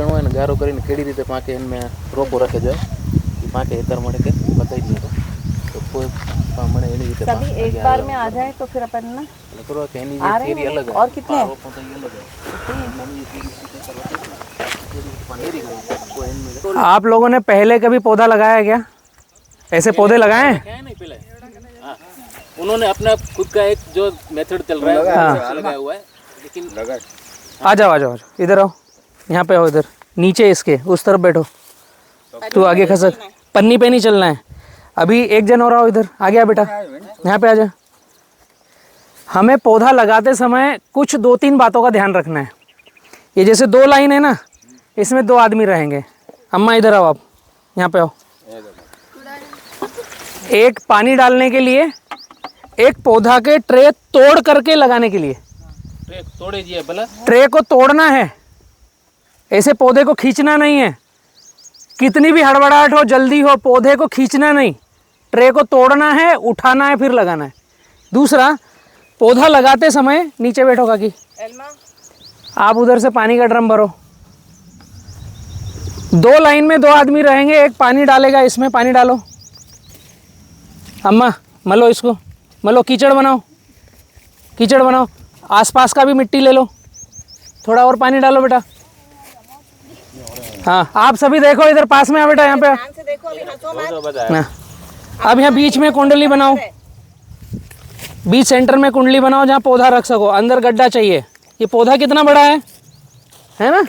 હોય ને ગારો કરીને કેવી રીતે પાકે એમને રોપો રાખે જાય એ પાકે એતર મળે કે બતાવી દઈએ તો કોઈ મળે એની રીતે सभी एक बार में आ जाए तो फिर अपन ना करो कि एनी आ रहे थेरी हैं अलग है और कितने हैं? रोपो तो ये अलग है। आप लोगों ने पहले कभी पौधा लगाया क्या? ऐसे पौधे लगाए हैं? क्या नहीं पहले हाँ उन्होंने अपना खुद का एक जो मेथड चल रहा है हाँ। लगाया हुआ है लेकिन आ जाओ आ जाओ आ जाओ, इधर आओ, यहाँ पे आओ, इधर नीचे इसके उस तरफ बैठो, तू आगे खसक, पन्नी पे नहीं चलना है। अभी एक जन और आओ, इधर आ गया बेटा, यहाँ पे आ जा। हमें पौधा लगाते समय कुछ 2-3 बातों का ध्यान रखना है। ये जैसे 2 लाइन है ना, इसमें 2 आदमी रहेंगे। अम्मा इधर आओ, आप यहाँ पे आओ। एक पानी डालने के लिए, एक पौधा के ट्रे तोड़ करके लगाने के लिए। तोड़े जी भला ट्रे को तोड़ना है, ऐसे पौधे को खींचना नहीं है। कितनी भी हड़बड़ाहट हो, जल्दी हो, पौधे को खींचना नहीं, ट्रे को तोड़ना है, उठाना है, फिर लगाना है। दूसरा, पौधा लगाते समय नीचे बैठो काकी, आप उधर से पानी का ड्रम भरो। 2 लाइन में 2 आदमी रहेंगे, एक पानी डालेगा, इसमें पानी डालो। अम्मा मलो इसको, मलो, कीचड़ बनाओ, कीचड़ बनाओ। आसपास का भी मिट्टी ले लो, थोड़ा और पानी डालो बेटा। हाँ, आप सभी देखो, इधर पास में आ बेटा, यहाँ पे ना। अब यहाँ बीच में कुंडली बनाओ, बीच सेंटर में कुंडली बनाओ जहाँ पौधा रख सको। अंदर गड्ढा चाहिए। ये पौधा कितना बड़ा है ना?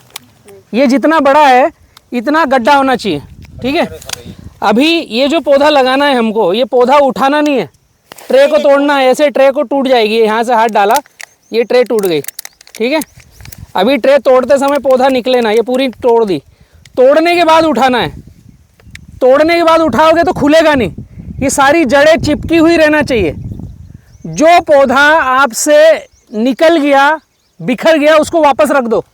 ये जितना बड़ा है इतना गड्ढा होना चाहिए, ठीक है। अभी ये जो पौधा लगाना है हमको, ये पौधा उठाना नहीं है, ट्रे को तोड़ना है। ऐसे ट्रे को टूट जाएगी, यहाँ से हाथ डाला, ये ट्रे टूट गई, ठीक है। अभी ट्रे तोड़ते समय पौधा निकले ना, ये पूरी तोड़ दी। तोड़ने के बाद उठाना है, तोड़ने के बाद उठाओगे तो खुलेगा नहीं, ये सारी जड़ें चिपकी हुई रहना चाहिए। जो पौधा आपसे निकल गया, बिखर गया, उसको वापस रख दो।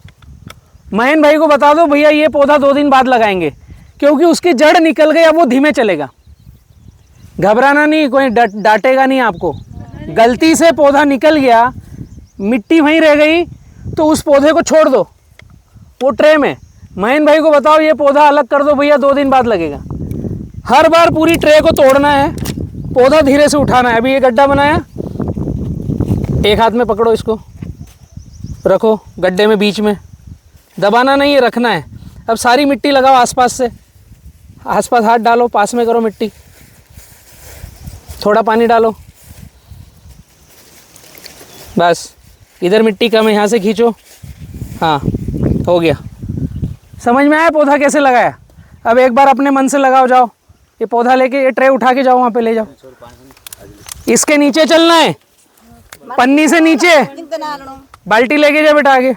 महेंद्र भाई को बता दो, भैया ये पौधा 2 दिन बाद लगाएंगे, क्योंकि उसकी जड़ निकल गई, अब वो धीमे चलेगा। घबराना नहीं, कोई डांटेगा नहीं आपको। गलती से पौधा निकल गया, मिट्टी वहीं रह गई, तो उस पौधे को छोड़ दो वो ट्रे में। महेंद्र भाई को बताओ ये पौधा अलग कर दो भैया, 2 दिन बाद लगेगा। हर बार पूरी ट्रे को तोड़ना है, पौधा धीरे से उठाना है। अभी ये गड्ढा बनाया, एक हाथ में पकड़ो इसको, रखो गड्ढे में बीच में, दबाना नहीं है, रखना है। अब सारी मिट्टी लगाओ आसपास से, आसपास हाथ डालो, पास में करो मिट्टी, थोड़ा पानी डालो, बस। इधर मिट्टी कम है, यहाँ से खींचो, हाँ हो गया। समझ में आया पौधा कैसे लगाया? अब एक बार अपने मन से लगाओ, जाओ ये पौधा लेके, ये ट्रे उठा के जाओ, वहाँ पे ले जाओ। इसके नीचे चलना है, पन्नी से नीचे। बाल्टी लेके जाओ बेटा आगे,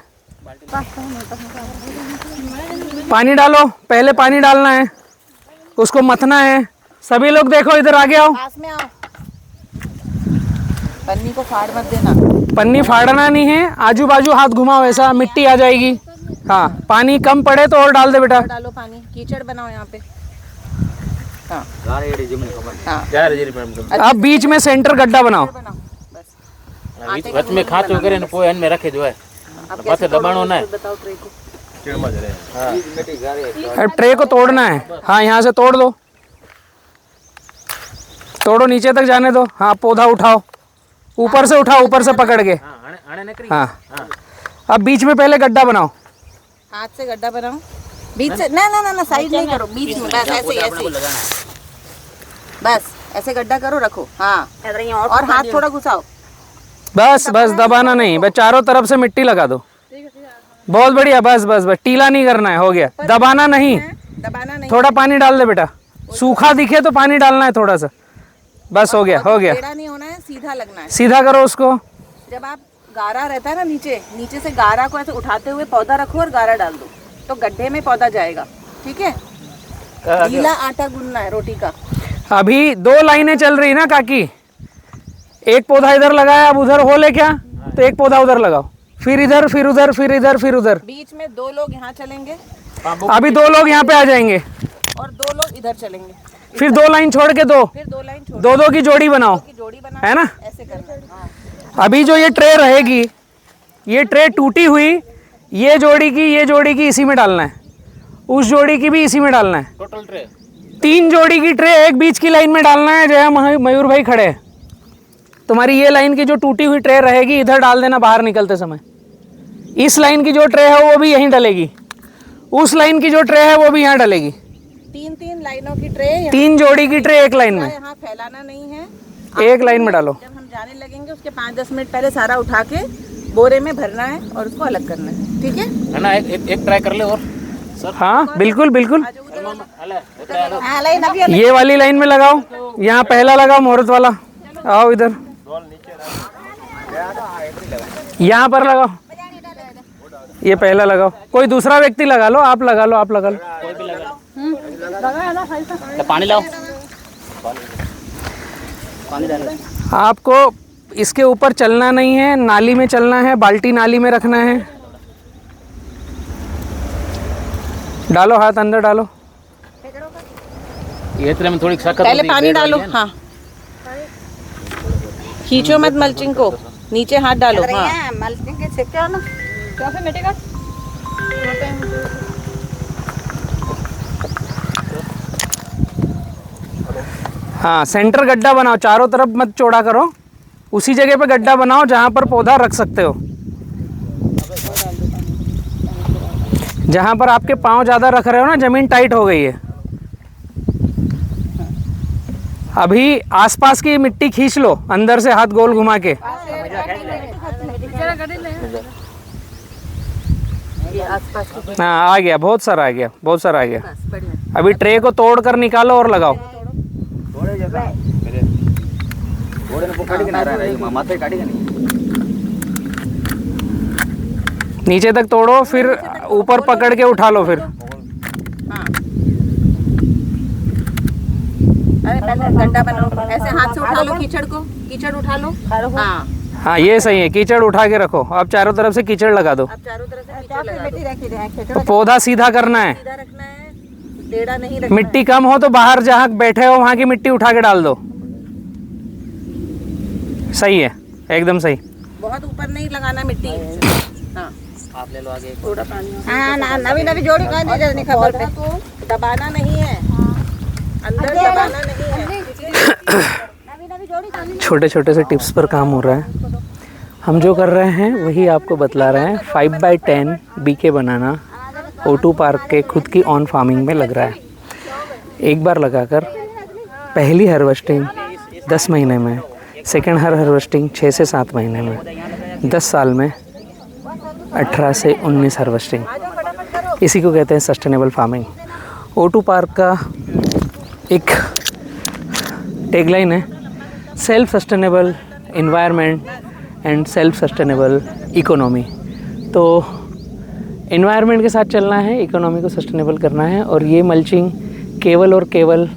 पानी डालो, पहले पानी डालना है, उसको मथना है। सभी लोग देखो, इधर आगे आओ। पास में आओ, पन्नी को फाड़ मत देना। पन्नी फाड़ना नहीं है, आजू बाजू हाथ घुमाओ, ऐसा मिट्टी आ जाएगी। हाँ, पानी कम पड़े तो और डाल दे बेटा। डालो पानी, कीचड़ बनाओ यहाँ पे। हाँ। अब बीच में सेंटर गड्ढा बनाओ। वच में खांचो करे ने पोय में रखे जो है, पाछे दबाणो ना है। बताओ ट्रे को। अब ट्रे को तोड़ना है। हाँ, यहाँ से तोड़ दो, तोड़ो, नीचे तक जाने दो। हाँ, पौधा उठाओ, ऊपर से उठाओ, ऊपर से पकड़ के। हाँ, अब बीच में पहले गड्ढा बनाओ। हाथ से गड्ढा बनाओ, बीच से ना ना ना ना, साइड नहीं करो, बीच में, बस ऐसे ऐसे, बस ऐसे गड्ढा करो, रखो। हाँ, और हाथ थोड़ा घुसाओ, बस बस, दबाना नहीं, बस चारों तरफ से मिट्टी लगा दो। बहुत बढ़िया, बस बस बस, टीला नहीं करना है, हो गया। दबाना नहीं, दबाना नहीं, थोड़ा पानी डाल दे बेटा, सूखा दिखे तो पानी डालना है थोड़ा सा, बस हो गया, हो गया। टेढ़ा नहीं होना है, सीधा लगना है। सीधा करो उसको। जब आप गारा रहता है ना नीचे, नीचे से गारा को ऐसे उठाते हुए पौधा रखो और गारा डाल दो, तो गड्ढे में पौधा जाएगा, ठीक है। गीला आटा गूंदना है रोटी का। अभी 2 लाइनें चल रही ना काकी, एक पौधा इधर लगाया, अब उधर हो ले क्या, तो एक पौधा उधर लगाओ, फिर इधर, फिर उधर, फिर इधर, फिर उधर। बीच में 2 लोग यहाँ चलेंगे, अभी 2 लोग यहाँ पे आ जाएंगे, और 2 लोग इधर चलेंगे, फिर 2 लाइन छोड़ के 2, फिर 2 लाइन छोड़ 2-2 की जोड़ी बनाओ, की जोड़ी बना, है ना। ऐसे करना है। हाँ। अभी जो ये ट्रे रहेगी, ये ट्रे टूटी हुई, ये जोड़ी की, ये जोड़ी की इसी में डालना है। उस जोड़ी की भी इसी में डालना है। टोटल ट्रे 3 जोड़ी की ट्रे एक बीच की लाइन में डालना है। जहाँ मयूर भाई खड़े हैं, तुम्हारी ये लाइन की जो टूटी हुई ट्रे रहेगी इधर डाल देना बाहर निकलते समय। इस लाइन की जो ट्रे है वो भी यहीं डलेगी, उस लाइन की जो ट्रे है वो भी यहाँ डलेगी। 3 लाइनों की ट्रे, 3 जोड़ी की ट्रे एक लाइन में, यहाँ फैलाना नहीं है, एक लाइन में डालो। जब हम जाने लगेंगे उसके 5-10 मिनट पहले सारा उठा के बोरे में भरना है और उसको अलग करना है, ठीक है ना। एक ट्राई कर ले और सर। हाँ बिल्कुल बिल्कुल, हाँ, ये वाली लाइन में लगाओ, यहाँ पहला लगाओ मुहूर्त वाला। आओ इधर, यहाँ पर लगाओ, ये पहला लगाओ। कोई दूसरा व्यक्ति लगा लो, आप लगा लो, आप लगा लो। पानी लाओ, पानी डालो। आपको इसके ऊपर चलना नहीं है, नाली में चलना है, बाल्टी नाली में रखना है। डालो हाथ अंदर डालो। ये इतने में थोड़ी सख्त पहले पानी डालो, हाँ खींचो मत मल्चिंग को, नीचे हाथ डालो। हाँ मल्चिंग के छिपके ना क्या फिर मिटेगा। हाँ सेंटर गड्ढा बनाओ, चारों तरफ मत चौड़ा करो, उसी जगह पे गड्ढा बनाओ जहाँ पर पौधा रख सकते हो। जहाँ पर आपके पाँव ज़्यादा रख रहे हो ना, ज़मीन टाइट हो गई है। अभी आसपास की मिट्टी खींच लो, अंदर से हाथ गोल घुमा के। हाँ आ गया, बहुत सारा आ गया, बहुत सारा आ गया। अभी ट्रे को तोड़ कर निकालो और लगाओ। नीचे तक तोड़ो, फिर ऊपर पकड़ के उठा लो। फिर अरे पहले गड्ढा बनाओ, ऐसे हाथ से उठा लो कीचड़ को, कीचड़ उठा लो। हाँ हाँ ये सही है, कीचड़ उठा के रखो। अब चारों तरफ से कीचड़ लगा दो। अब चारों तरफ से कीचड़ लगा दो। तो पौधा सीधा करना है, सीधा रखना है, टेढ़ा नहीं रखना। मिट्टी कम हो तो बाहर जहाँ बैठे हो वहाँ की मिट्टी उठा के डाल दो। सही है, एकदम सही। बहुत ऊपर नहीं लगाना मिट्टी। हाँ आप ले लो आगे थोड़ा पानी। हाँ ना नवी जोड़ी का नहीं खबर पे दबाना नहीं है, अंदर दबाना नहीं है। नवी जोड़ी का छोटे छोटे से टिप्स पर काम हो रहा है। हम जो कर रहे हैं वही आपको बतला रहे हैं। 5x10 बीके बनाना O2 पार्क के खुद की ऑन फार्मिंग में लग रहा है। एक बार लगाकर पहली हार्वेस्टिंग 10 महीने में, सेकेंड हार्वेस्टिंग 6 से 7 महीने में, 10 साल में 18 से 19 हार्वेस्टिंग। इसी को कहते हैं सस्टेनेबल फार्मिंग। O2 पार्क का एक टैगलाइन है, self sustainable environment and self sustainable economy. तो एनवायरनमेंट के साथ चलना है, इकोनॉमी को सस्टेनेबल करना है। और ये मल्चिंग केवल और केवल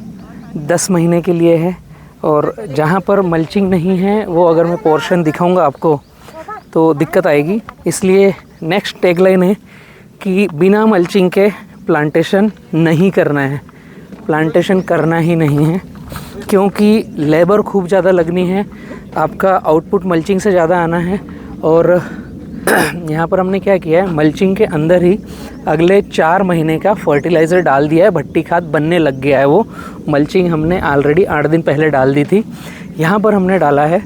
10 महीने के लिए है। और जहाँ पर मल्चिंग नहीं है वो अगर मैं पोर्शन दिखाऊंगा आपको तो दिक्कत आएगी। इसलिए नेक्स्ट टैगलाइन है कि बिना मल्चिंग के प्लांटेशन नहीं करना है, प्लांटेशन करना ही नहीं है, क्योंकि लेबर खूब ज़्यादा लगनी है, आपका आउटपुट मल्चिंग से ज़्यादा आना है। और यहाँ पर हमने क्या किया है, मल्चिंग के अंदर ही अगले 4 महीने का फर्टिलाइज़र डाल दिया है, भट्टी खाद बनने लग गया है। वो मल्चिंग हमने ऑलरेडी 8 दिन पहले डाल दी थी। यहाँ पर हमने डाला है,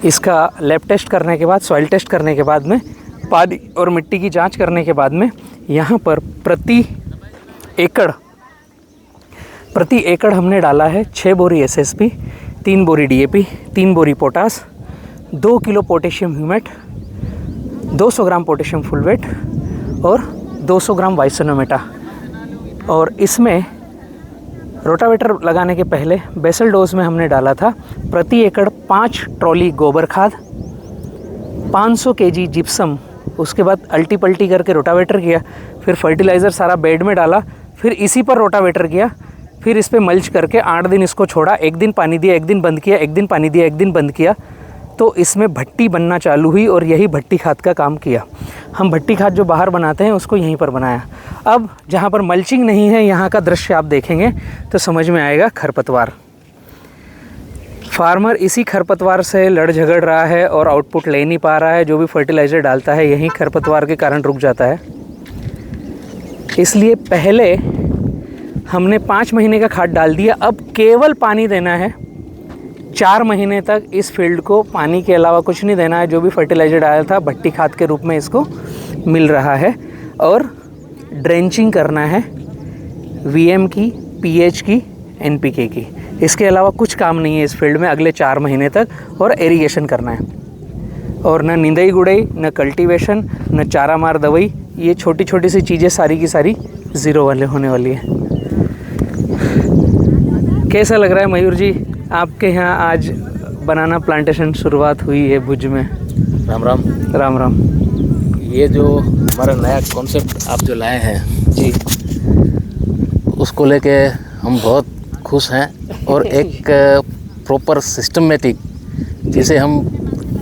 इसका लैब टेस्ट करने के बाद, सॉइल टेस्ट करने के बाद में, पानी और मिट्टी की जांच करने के बाद में, यहाँ पर प्रति एकड़ हमने डाला है 6 बोरी SSP, 3 बोरी DAP, 3 बोरी potash, 2 kilo potassium humate, 200 gram potassium fulvate और 200 ग्राम वाइसोनोमेटा। और इसमें रोटावेटर लगाने के पहले बेसल डोज में हमने डाला था प्रति एकड़ 5 ट्रॉली गोबर खाद, 500 kg जिप्सम। उसके बाद अल्टी पल्टी करके रोटावेटर किया, फिर फर्टिलाइज़र सारा बेड में डाला, फिर इसी पर रोटावेटर किया, फिर इस पर मल्च करके 8 दिन इसको छोड़ा। 1 दिन पानी दिया, 1 दिन बंद किया, 1 दिन पानी दिया, 1 दिन बंद किया, तो इसमें भट्टी बनना चालू हुई और यही भट्टी खाद का काम किया। हम भट्टी खाद जो बाहर बनाते हैं उसको यहीं पर बनाया। अब जहाँ पर मल्चिंग नहीं है, यहाँ का दृश्य आप देखेंगे तो समझ में आएगा। खरपतवार, फार्मर इसी खरपतवार से लड़ झगड़ रहा है और आउटपुट ले नहीं पा रहा है। जो भी फर्टिलाइज़र डालता है यही खरपतवार के कारण रुक जाता है। इसलिए पहले हमने 5 महीने का खाद डाल दिया, अब केवल पानी देना है 4 महीने तक। इस फील्ड को पानी के अलावा कुछ नहीं देना है। जो भी फर्टिलाइज़र डाला था भट्टी खाद के रूप में इसको मिल रहा है। और ड्रेंचिंग करना है वीएम की, पीएच की, एनपीके की। इसके अलावा कुछ काम नहीं है इस फील्ड में अगले 4 महीने तक। और इरिगेशन करना है। और न निंदाई गुड़ाई, न कल्टीवेशन, न चारा मार दवाई, ये छोटी छोटी सी चीज़ें सारी की सारी ज़ीरो वाले होने वाली है। कैसा लग रहा है मयूर जी, आपके यहाँ आज बनाना प्लांटेशन शुरुआत हुई है भुज में? राम राम। राम राम। ये जो हमारा नया कॉन्सेप्ट आप जो लाए हैं जी, उसको लेके हम बहुत खुश हैं। और एक प्रॉपर सिस्टमेटिक, जिसे हम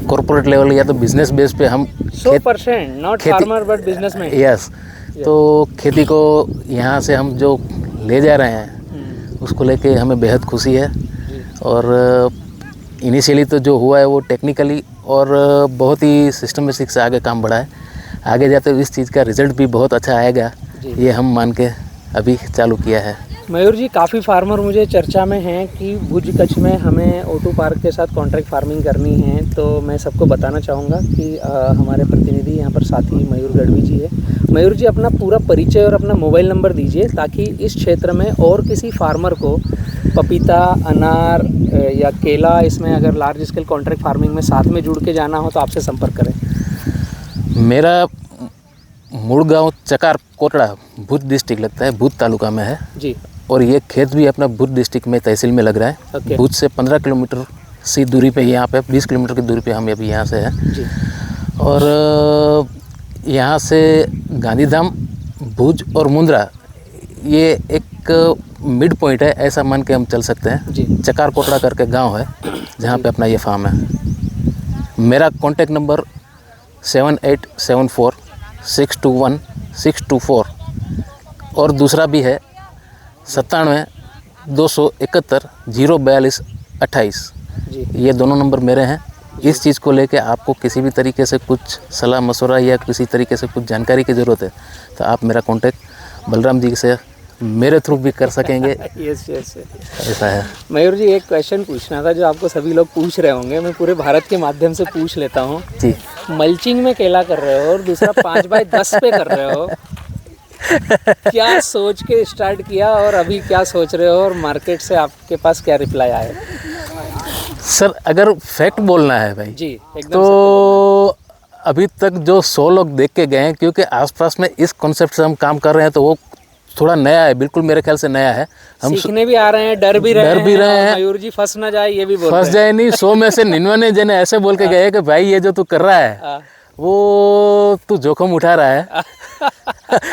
कॉर्पोरेट लेवल या तो बिजनेस बेस पे हम 100% not farmer but businessman. Yes, तो खेती को यहाँ से हम जो ले जा रहे हैं उसको लेके हमें बेहद खुशी है। और इनिशियली तो जो हुआ है वो टेक्निकली और बहुत ही सिस्टमेटिक से आगे काम बढ़ा है। आगे जाते हुए इस चीज़ का रिजल्ट भी बहुत अच्छा आएगा, ये हम मान के अभी चालू किया है। मयूर जी, काफ़ी फार्मर मुझे चर्चा में हैं कि भुज कच्छ में हमें O2 पार्क के साथ कॉन्ट्रैक्ट फार्मिंग करनी है। तो मैं सबको बताना चाहूँगा कि हमारे प्रतिनिधि यहाँ पर साथी मयूर गढ़वी जी है। मयूर जी, अपना पूरा परिचय और अपना मोबाइल नंबर दीजिए ताकि इस क्षेत्र में और किसी फार्मर को पपीता, अनार या केला, इसमें अगर लार्ज स्केल कॉन्ट्रैक्ट फार्मिंग में साथ में जुड़ के जाना हो तो आपसे संपर्क करें। मेरा मूल गाँव चकार कोटड़ा, भुज डिस्ट्रिक्ट लगता है, भुज तालुका में है जी। और ये खेत भी अपना भुज डिस्ट्रिक्ट में तहसील में लग रहा है। ओके। भुज से 15 किलोमीटर सी दूरी पे, यहाँ पे 20 किलोमीटर की दूरी पे हम अभी यहाँ से हैं। जी। और यहाँ से गांधीधाम, भुज और मुंद्रा, ये एक मिड पॉइंट है, ऐसा मान के हम चल सकते हैं। जी। चकार कोटड़ा करके गांव है जहाँ पे अपना ये फार्म है। मेरा कॉन्टैक्ट नंबर 7874621624 और दूसरा भी है 97-271-042-28। जी। ये दोनों नंबर मेरे हैं। इस चीज़ को लेके आपको किसी भी तरीके से कुछ सलाह मशवरा या किसी तरीके से कुछ जानकारी की ज़रूरत है तो आप मेरा कांटेक्ट बलराम जी से मेरे थ्रू भी कर सकेंगे। Yes yes. ऐसा है। मयूर जी, एक क्वेश्चन पूछना था जो आपको सभी लोग पूछ रहे होंगे, मैं पूरे भारत के माध्यम से पूछ लेता हूँ। जी। मल्चिंग में केला कर रहे हो और दूसरा 5x10 पे कर रहे हो, क्या सोच के स्टार्ट किया और अभी क्या सोच रहे हो और मार्केट से आपके पास क्या रिप्लाई आया? सर, अगर फैक्ट बोलना है भाई जी, एकदम तो अभी तक जो 100 लोग देख के गए हैं, क्योंकि आसपास में इस कॉन्सेप्ट से हम काम कर रहे हैं तो वो थोड़ा नया है, बिल्कुल मेरे ख्याल से नया है। हम सीखने भी आ रहे हैं, डर भी रहे हैं। मयूर जी फंस ना जाए ये भी बोल रहे हैं। फंस जाए नहीं, 100 में से 99 जने ऐसे बोल के गए कि भाई ये जो तू कर रहा है वो तू जोखिम उठा रहा है,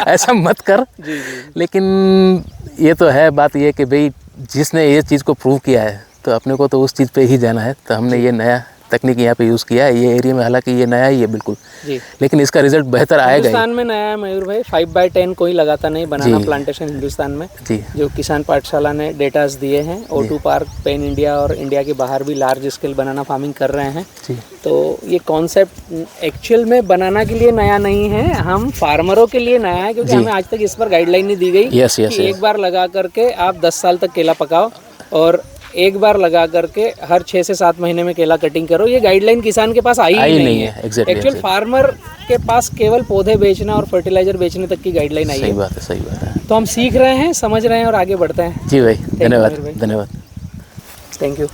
ऐसा मत कर। जी। लेकिन ये तो है बात, ये कि भाई जिसने ये चीज़ को प्रूव किया है तो अपने को तो उस चीज़ पे ही जाना है। तो हमने ये नया तकनीक यहाँ पे यूज़ किया है ये एरिया में, हालांकि ये नया ही है बिल्कुल जी, लेकिन इसका रिजल्ट बेहतर आएगा। हिंदुस्तान में नया है मयूर भाई, 5x10 कोई लगाता नहीं बनाना प्लांटेशन हिंदुस्तान में जी। जो किसान पाठशाला ने डेटास दिए हैं, O2 पार्क पेन इंडिया और इंडिया के बाहर भी लार्ज स्केल बनाना फार्मिंग कर रहे हैं जी। तो ये कॉन्सेप्ट एक्चुअल में बनाना के लिए नया नहीं है, हम फार्मरों के लिए नया है क्योंकि हमें आज तक इस पर गाइडलाइन नहीं दी गई कि एक बार लगा करके आप 10 साल तक केला पकाओ और एक बार लगा करके हर 6 से 7 महीने में केला कटिंग करो। ये गाइडलाइन किसान के पास आई ही नहीं है। एक्चुअल फार्मर के पास केवल पौधे बेचना और फर्टिलाइजर बेचने तक की गाइडलाइन आई है। सही बात है, सही बात है। तो हम सीख रहे हैं, समझ रहे हैं और आगे बढ़ते हैं। जी भाई, धन्यवाद, धन्यवाद। Thank you.